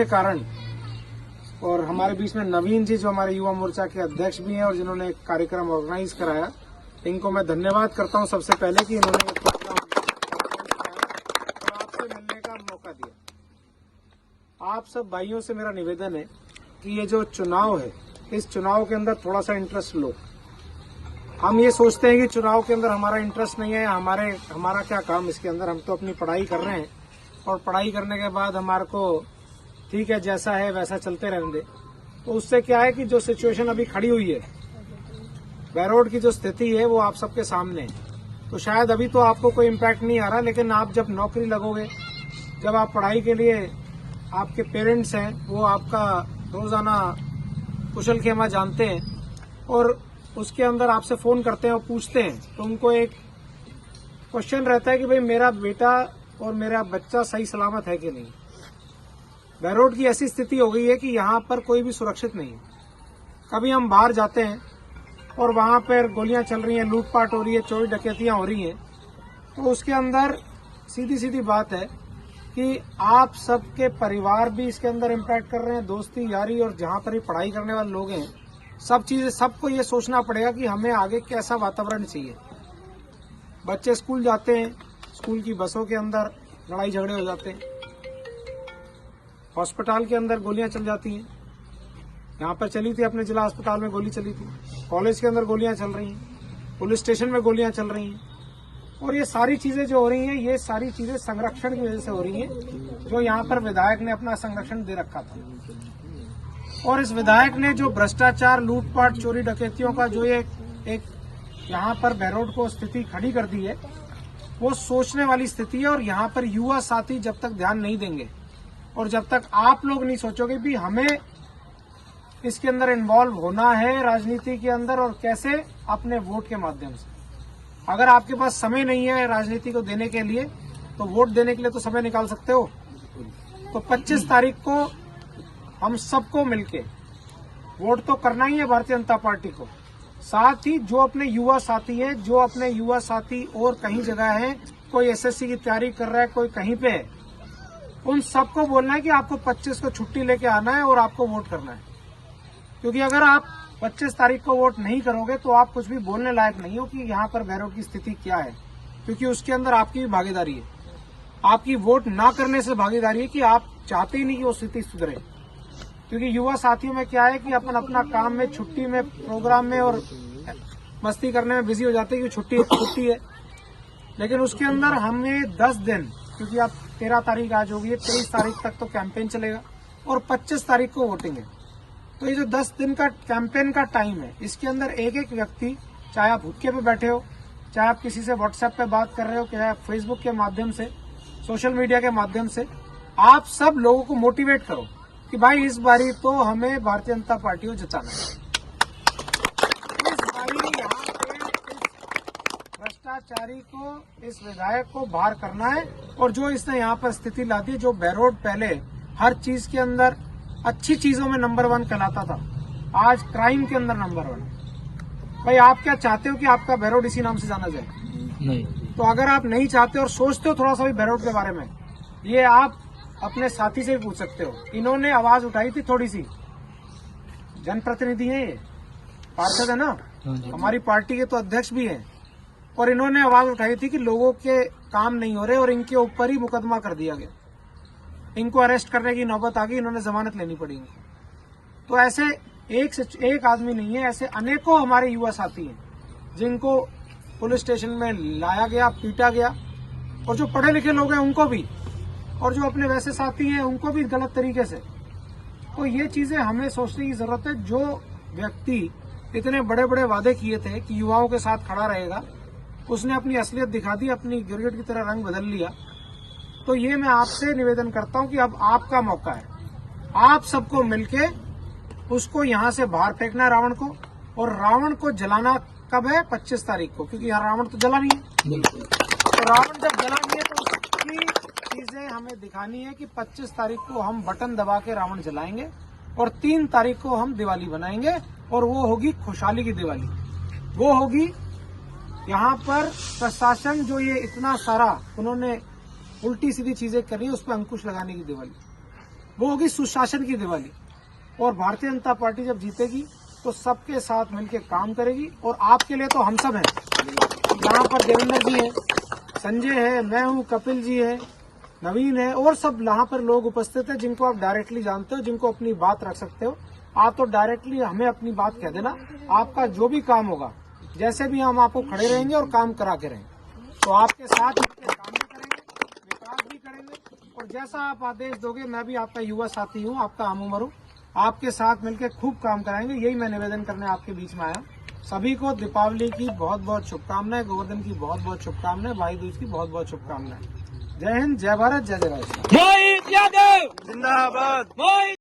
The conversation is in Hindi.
के कारण और हमारे बीच में नवीन जी जो हमारे युवा मोर्चा के अध्यक्ष भी हैं और जिन्होंने एक कार्यक्रम ऑर्गेनाइज कराया, इनको मैं धन्यवाद करता हूं सबसे पहले कि इन्होंने एक प्रोग्राम और आपसे मिलने का मौका दिया। आप सब भाइयों से मेरा निवेदन है कि ये जो चुनाव है, इस चुनाव के अंदर थोड़ा सा इंटरेस्ट लो। हम ये सोचते हैं कि चुनाव के अंदर हमारा इंटरेस्ट नहीं है, हमारा क्या काम इसके अंदर, हम तो अपनी पढ़ाई कर रहे हैं और पढ़ाई करने के बाद हमारे को ठीक है जैसा है वैसा चलते रहने दे। तो उससे क्या है कि जो सिचुएशन अभी खड़ी हुई है, बहरोड की जो स्थिति है वो आप सबके सामने है। तो शायद अभी तो आपको कोई इम्पैक्ट नहीं आ रहा, लेकिन आप जब नौकरी लगोगे, जब आप पढ़ाई के लिए, आपके पेरेंट्स हैं वो आपका रोजाना कुशल खेमा जानते हैं और उसके अंदर आपसे फोन करते हैं और पूछते हैं, तो उनको एक क्वेश्चन रहता है कि भाई मेरा बेटा और मेरा बच्चा सही सलामत है कि नहीं। बहरोड की ऐसी स्थिति हो गई है कि यहाँ पर कोई भी सुरक्षित नहीं है। कभी हम बाहर जाते हैं और वहां पर गोलियां चल रही हैं, लूटपाट हो रही है, चोरी डकैतियां हो रही हैं, तो उसके अंदर सीधी सीधी बात है कि आप सबके परिवार भी इसके अंदर इम्पैक्ट कर रहे हैं, दोस्ती यारी और जहां पर भी पढ़ाई करने वाले लोग हैं, सब चीजें, सबको ये सोचना पड़ेगा कि हमें आगे कैसा वातावरण चाहिए। बच्चे स्कूल जाते हैं, स्कूल की बसों के अंदर लड़ाई झगड़े हो जाते हैं, हॉस्पिटल के अंदर गोलियां चल जाती हैं। यहाँ पर चली थी, अपने जिला अस्पताल में गोली चली थी, कॉलेज के अंदर गोलियां चल रही हैं, पुलिस स्टेशन में गोलियां चल रही हैं। और ये सारी चीजें जो हो रही हैं, ये सारी चीजें संरक्षण की वजह से हो रही हैं, जो यहाँ पर विधायक ने अपना संरक्षण दे रखा था। और इस विधायक ने जो भ्रष्टाचार, लूटपाट, चोरी डकैतियों का जो एक यहाँ पर बहरोड को स्थिति खड़ी कर दी है, वो सोचने वाली स्थिति है। और यहाँ पर युवा साथी जब तक ध्यान नहीं देंगे और जब तक आप लोग नहीं सोचोगे भी हमें इसके अंदर इन्वॉल्व होना है राजनीति के अंदर और कैसे, अपने वोट के माध्यम से। अगर आपके पास समय नहीं है राजनीति को देने के लिए, तो वोट देने के लिए तो समय निकाल सकते हो। तो 25 तारीख को हम सबको मिलके वोट तो करना ही है भारतीय जनता पार्टी को। साथ ही जो अपने युवा साथी हैं, जो अपने युवा साथी और कहीं जगह हैं, कोई एसएससी की तैयारी कर रहा है, कोई कहीं पे है, उन सबको बोलना है कि आपको 25 को छुट्टी लेके आना है और आपको वोट करना है। क्योंकि अगर आप 25 तारीख को वोट नहीं करोगे तो आप कुछ भी बोलने लायक नहीं हो कि यहाँ पर बहरोड की स्थिति क्या है, क्योंकि उसके अंदर आपकी भी भागीदारी है। आपकी वोट ना करने से भागीदारी है कि आप चाहते ही नहीं कि वो स्थिति सुधरे। क्योंकि युवा साथियों में क्या है कि अपन अपना काम में, छुट्टी में, प्रोग्राम में और मस्ती करने में बिजी हो जाते हैं कि छुट्टी है। लेकिन उसके अंदर हमें 10 दिन, क्योंकि आप 13 तारीख आज होगी, 23 तारीख तक तो कैंपेन चलेगा और 25 तारीख को वोटिंग है। तो ये जो 10 दिन का कैंपेन का टाइम है, इसके अंदर एक एक व्यक्ति, चाहे आप हुक्के पे बैठे हो, चाहे आप किसी से व्हाट्सएप पे बात कर रहे हो, चाहे आप फेसबुक के माध्यम से, सोशल मीडिया के माध्यम से, आप सब लोगों को मोटिवेट करो कि भाई इस बारी तो हमें भारतीय जनता पार्टी को जिताना है। इस बारी यहाँ पे इस भ्रष्टाचारी को, इस विधायक को बाहर करना है। और जो इसने यहाँ पर स्थिति ला दी, जो बहरोड पहले हर चीज के अंदर अच्छी चीजों में नंबर 1 कहलाता था, आज क्राइम के अंदर नंबर 1। भाई आप क्या चाहते हो कि आपका बहरोड इसी नाम से जाना जाए? नहीं। तो अगर आप नहीं चाहते और सोचते हो थोड़ा सा भी बहरोड के बारे में, ये आप अपने साथी से भी पूछ सकते हो। इन्होंने आवाज उठाई थी थोड़ी सी, जनप्रतिनिधि है ये, पार्षद है ना, हमारी पार्टी के तो अध्यक्ष भी हैं, और इन्होंने आवाज उठाई थी कि लोगों के काम नहीं हो रहे और इनके ऊपर ही मुकदमा कर दिया गया, इनको अरेस्ट करने की नौबत आ गई, इन्होंने जमानत लेनी पड़ी। तो ऐसे एक से एक आदमी नहीं है, ऐसे अनेकों हमारे युवा साथी हैं जिनको पुलिस स्टेशन में लाया गया, पीटा गया, और जो पढ़े लिखे लोग हैं उनको भी, और जो अपने वैसे साथी हैं उनको भी गलत तरीके से। तो ये चीजें हमें सोचने की जरूरत है। जो व्यक्ति इतने बड़े बड़े वादे किए थे कि युवाओं के साथ खड़ा रहेगा, उसने अपनी असलियत दिखा दी, अपनी गिरगिट की तरह रंग बदल लिया। तो ये मैं आपसे निवेदन करता हूं कि अब आपका मौका है, आप सबको मिलके उसको यहाँ से बाहर फेंकना है, रावण को। और रावण को जलाना कब है? 25 तारीख को, क्योंकि यहाँ रावण तो जला नहीं है। तो रावण जब जला नहीं है तो उसकी चीजें हमें दिखानी है कि 25 तारीख को हम बटन दबा के रावण जलाएंगे और 3 तारीख को हम दिवाली बनाएंगे, और वो होगी खुशहाली की दिवाली। वो होगी यहाँ पर प्रशासन जो ये इतना सारा उन्होंने उल्टी सीधी चीजें करी, उस पर अंकुश लगाने की दिवाली। वो होगी सुशासन की दिवाली। और भारतीय जनता पार्टी जब जीतेगी तो सबके साथ मिलकर काम करेगी। और आपके लिए तो हम सब हैं, यहाँ पर देवेंद्र जी हैं, संजय है, मैं हूँ, कपिल जी है, नवीन है, और सब यहाँ पर लोग उपस्थित हैं जिनको आप डायरेक्टली जानते हो, जिनको अपनी बात रख सकते हो। आप तो डायरेक्टली हमें अपनी बात कह देना, आपका जो भी काम होगा, जैसे भी हम आपको खड़े रहेंगे और काम करा के रहेंगे। तो आपके साथ मिलकर काम भी करेंगे, विकास भी करेंगे, और जैसा आप आदेश दोगे, मैं भी आपका युवा साथी हूँ, आपका हम उम्र हूँ, आपके साथ मिलकर खूब काम कराएंगे। यही मैं निवेदन करने आपके बीच में आया। सभी को दीपावली की बहुत बहुत शुभकामनाएं, गोवर्धन की बहुत बहुत शुभकामनाएं, भाई दूज की बहुत बहुत शुभकामनाएं। जय हिंद, जय भारत, जय जय राष्ट्र। मोहित यादव जिंदाबाद।